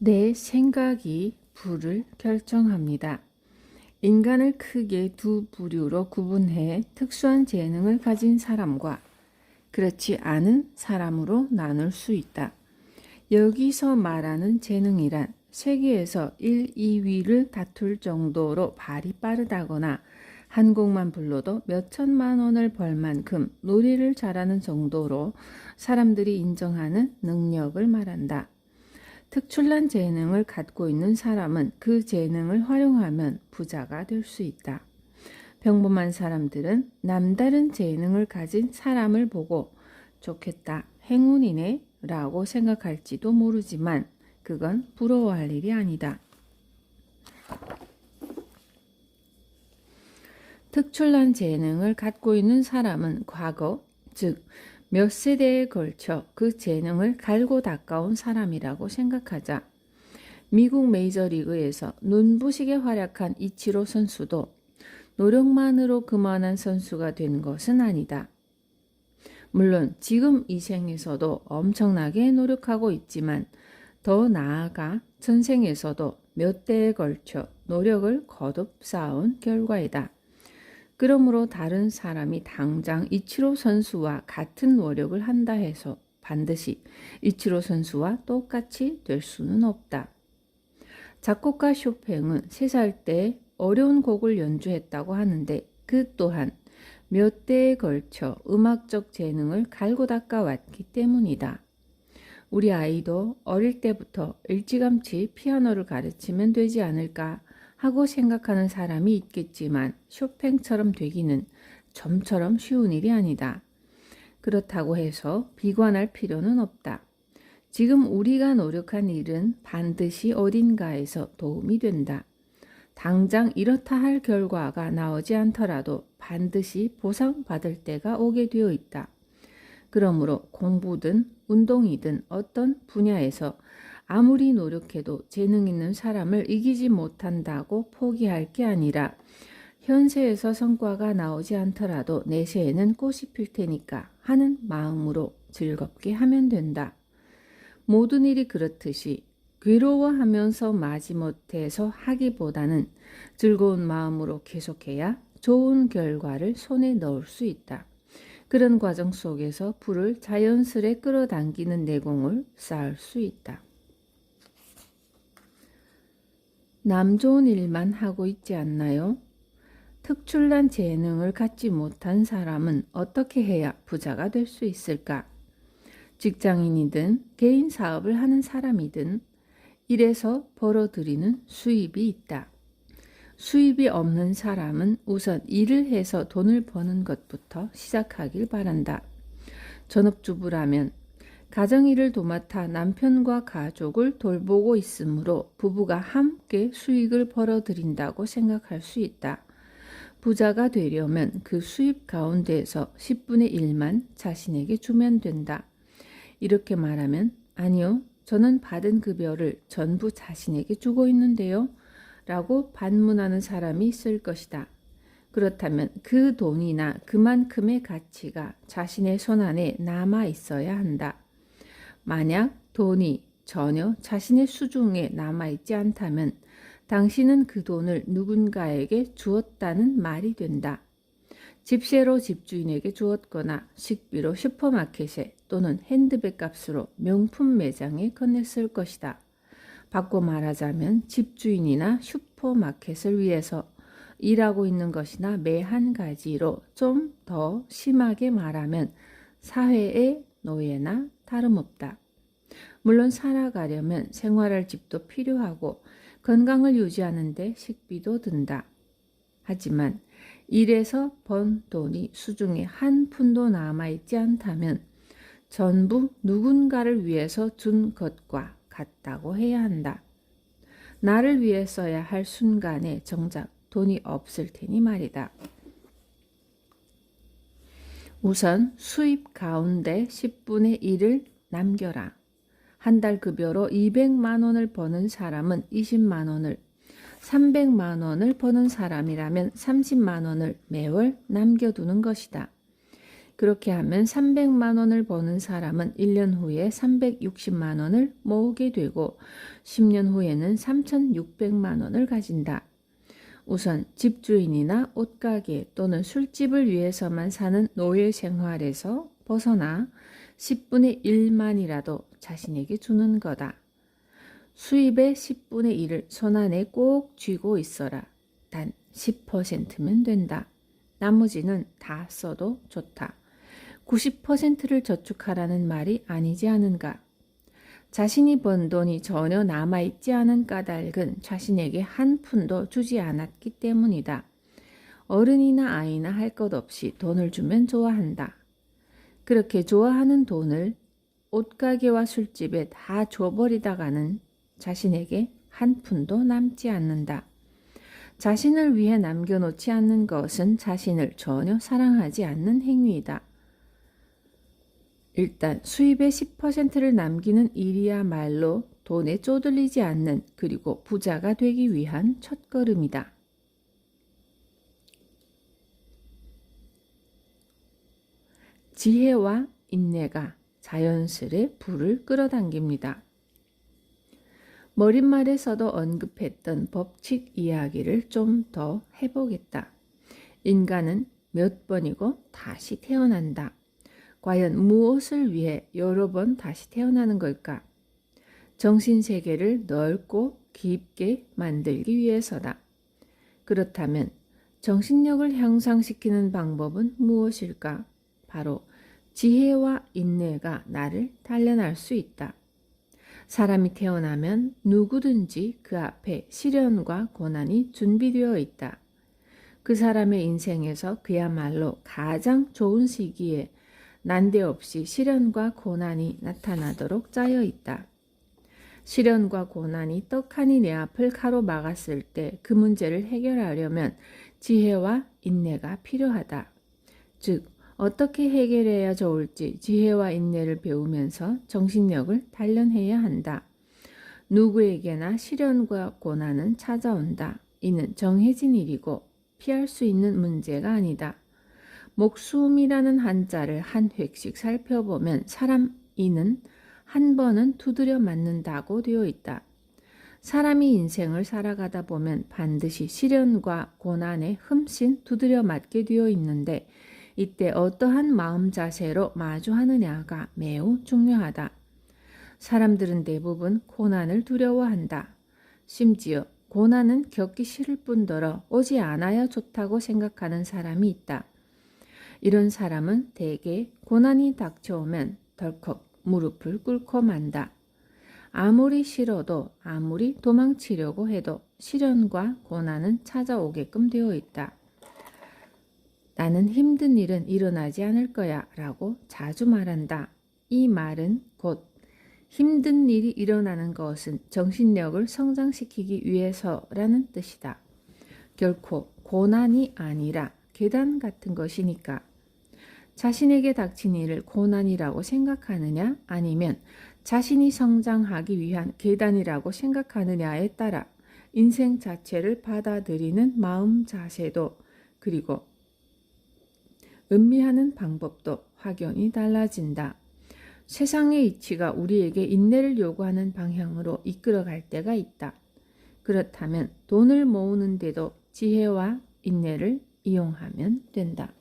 내 생각이 부를 결정합니다. 인간을 크게 두 부류로 구분해 특수한 재능을 가진 사람과 그렇지 않은 사람으로 나눌 수 있다. 여기서 말하는 재능이란 세계에서 1, 2위를 다툴 정도로 발이 빠르다거나 한 곡만 불러도 몇 천만 원을 벌 만큼 노래를 잘하는 정도로 사람들이 인정하는 능력을 말한다. 특출난 재능을 갖고 있는 사람은 그 재능을 활용하면 부자가 될 수 있다. 평범한 사람들은 남다른 재능을 가진 사람을 보고 좋겠다, 행운이네 라고 생각할지도 모르지만 그건 부러워할 일이 아니다. 특출난 재능을 갖고 있는 사람은 과거, 즉 몇 세대에 걸쳐 그 재능을 갈고 닦아온 사람이라고 생각하자. 미국 메이저리그에서 눈부시게 활약한 이치로 선수도 노력만으로 그만한 선수가 된 것은 아니다. 물론 지금 이 생에서도 엄청나게 노력하고 있지만 더 나아가 전생에서도 몇 대에 걸쳐 노력을 거듭 쌓아온 결과이다. 그러므로 다른 사람이 당장 이치로 선수와 같은 노력을 한다 해서 반드시 이치로 선수와 똑같이 될 수는 없다. 작곡가 쇼팽은 3살 때 어려운 곡을 연주했다고 하는데 그 또한 몇 대에 걸쳐 음악적 재능을 갈고 닦아왔기 때문이다. 우리 아이도 어릴 때부터 일찌감치 피아노를 가르치면 되지 않을까 하고 생각하는 사람이 있겠지만 쇼팽처럼 되기는 좀처럼 쉬운 일이 아니다. 그렇다고 해서 비관할 필요는 없다. 지금 우리가 노력한 일은 반드시 어딘가에서 도움이 된다. 당장 이렇다 할 결과가 나오지 않더라도 반드시 보상받을 때가 오게 되어 있다. 그러므로 공부든 운동이든 어떤 분야에서 아무리 노력해도 재능 있는 사람을 이기지 못한다고 포기할 게 아니라 현세에서 성과가 나오지 않더라도 내세에는 꽃이 필 테니까 하는 마음으로 즐겁게 하면 된다. 모든 일이 그렇듯이 괴로워하면서 마지못해서 하기보다는 즐거운 마음으로 계속해야 좋은 결과를 손에 넣을 수 있다. 그런 과정 속에서 부를 자연스레 끌어당기는 내공을 쌓을 수 있다. 남 좋은 일만 하고 있지 않나요? 특출난 재능을 갖지 못한 사람은 어떻게 해야 부자가 될 수 있을까? 직장인이든 개인 사업을 하는 사람이든 일에서 벌어들이는 수입이 있다. 수입이 없는 사람은 우선 일을 해서 돈을 버는 것부터 시작하길 바란다. 전업주부라면 가정일을 도맡아 남편과 가족을 돌보고 있으므로 부부가 함께 수익을 벌어들인다고 생각할 수 있다. 부자가 되려면 그 수입 가운데에서 10분의 1만 자신에게 주면 된다. 이렇게 말하면 아니요, 저는 받은 급여를 전부 자신에게 주고 있는데요 라고 반문하는 사람이 있을 것이다. 그렇다면 그 돈이나 그만큼의 가치가 자신의 손안에 남아 있어야 한다. 만약 돈이 전혀 자신의 수중에 남아있지 않다면 당신은 그 돈을 누군가에게 주었다는 말이 된다. 집세로 집주인에게 주었거나 식비로 슈퍼마켓에 또는 핸드백 값으로 명품 매장에 건넸을 것이다. 바꿔 말하자면 집주인이나 슈퍼마켓을 위해서 일하고 있는 것이나 매 한 가지로 좀 더 심하게 말하면 사회의 노예나 다름없다. 물론 살아가려면 생활할 집도 필요하고 건강을 유지하는데 식비도 든다. 하지만 일에서 번 돈이 수중에 한 푼도 남아있지 않다면 전부 누군가를 위해서 준 것과 같다고 해야 한다. 나를 위해 써야 할 순간에 정작 돈이 없을 테니 말이다. 우선 수입 가운데 10분의 1을 남겨라. 한 달 급여로 200만 원을 버는 사람은 20만 원을, 300만 원을 버는 사람이라면 30만 원을 매월 남겨두는 것이다. 그렇게 하면 300만 원을 버는 사람은 1년 후에 360만 원을 모으게 되고 10년 후에는 3,600만 원을 가진다. 우선 집주인이나 옷가게 또는 술집을 위해서만 사는 노예 생활에서 벗어나 10분의 1만이라도 자신에게 주는 거다. 수입의 10분의 1을 손안에 꼭 쥐고 있어라. 단 10%면 된다. 나머지는 다 써도 좋다. 90%를 저축하라는 말이 아니지 않은가. 자신이 번 돈이 전혀 남아있지 않은 까닭은 자신에게 한 푼도 주지 않았기 때문이다. 어른이나 아이나 할 것 없이 돈을 주면 좋아한다. 그렇게 좋아하는 돈을 옷가게와 술집에 다 줘버리다가는 자신에게 한 푼도 남지 않는다. 자신을 위해 남겨놓지 않는 것은 자신을 전혀 사랑하지 않는 행위이다. 일단 수입의 10%를 남기는 일이야말로 돈에 쪼들리지 않는 그리고 부자가 되기 위한 첫걸음이다. 지혜와 인내가 자연스레 불을 끌어당깁니다. 머릿말에서도 언급했던 법칙 이야기를 좀 더 해보겠다. 인간은 몇 번이고 다시 태어난다. 과연 무엇을 위해 여러 번 다시 태어나는 걸까? 정신세계를 넓고 깊게 만들기 위해서다. 그렇다면 정신력을 향상시키는 방법은 무엇일까? 바로 지혜와 인내가 나를 단련할 수 있다. 사람이 태어나면 누구든지 그 앞에 시련과 고난이 준비되어 있다. 그 사람의 인생에서 그야말로 가장 좋은 시기에 난데없이 시련과 고난이 나타나도록 짜여 있다. 시련과 고난이 떡하니 내 앞을 가로막았을 때 그 문제를 해결하려면 지혜와 인내가 필요하다. 즉, 어떻게 해결해야 좋을지 지혜와 인내를 배우면서 정신력을 단련해야 한다. 누구에게나 시련과 고난은 찾아온다. 이는 정해진 일이고 피할 수 있는 문제가 아니다. 목숨이라는 한자를 한 획씩 살펴보면 사람 이는 한 번은 두드려 맞는다고 되어 있다. 사람이 인생을 살아가다 보면 반드시 시련과 고난에 흠씬 두드려 맞게 되어 있는데 이때 어떠한 마음 자세로 마주하느냐가 매우 중요하다. 사람들은 대부분 고난을 두려워한다. 심지어 고난은 겪기 싫을 뿐더러 오지 않아야 좋다고 생각하는 사람이 있다. 이런 사람은 대개 고난이 닥쳐오면 덜컥 무릎을 꿇고 만다. 아무리 싫어도 아무리 도망치려고 해도 시련과 고난은 찾아오게끔 되어 있다. 나는 힘든 일은 일어나지 않을 거야 라고 자주 말한다. 이 말은 곧 힘든 일이 일어나는 것은 정신력을 성장시키기 위해서라는 뜻이다. 결코 고난이 아니라 계단 같은 것이니까. 자신에게 닥친 일을 고난이라고 생각하느냐 아니면 자신이 성장하기 위한 계단이라고 생각하느냐에 따라 인생 자체를 받아들이는 마음 자세도 그리고 음미하는 방법도 확연히 달라진다. 세상의 이치가 우리에게 인내를 요구하는 방향으로 이끌어갈 때가 있다. 그렇다면 돈을 모으는데도 지혜와 인내를 이용하면 된다.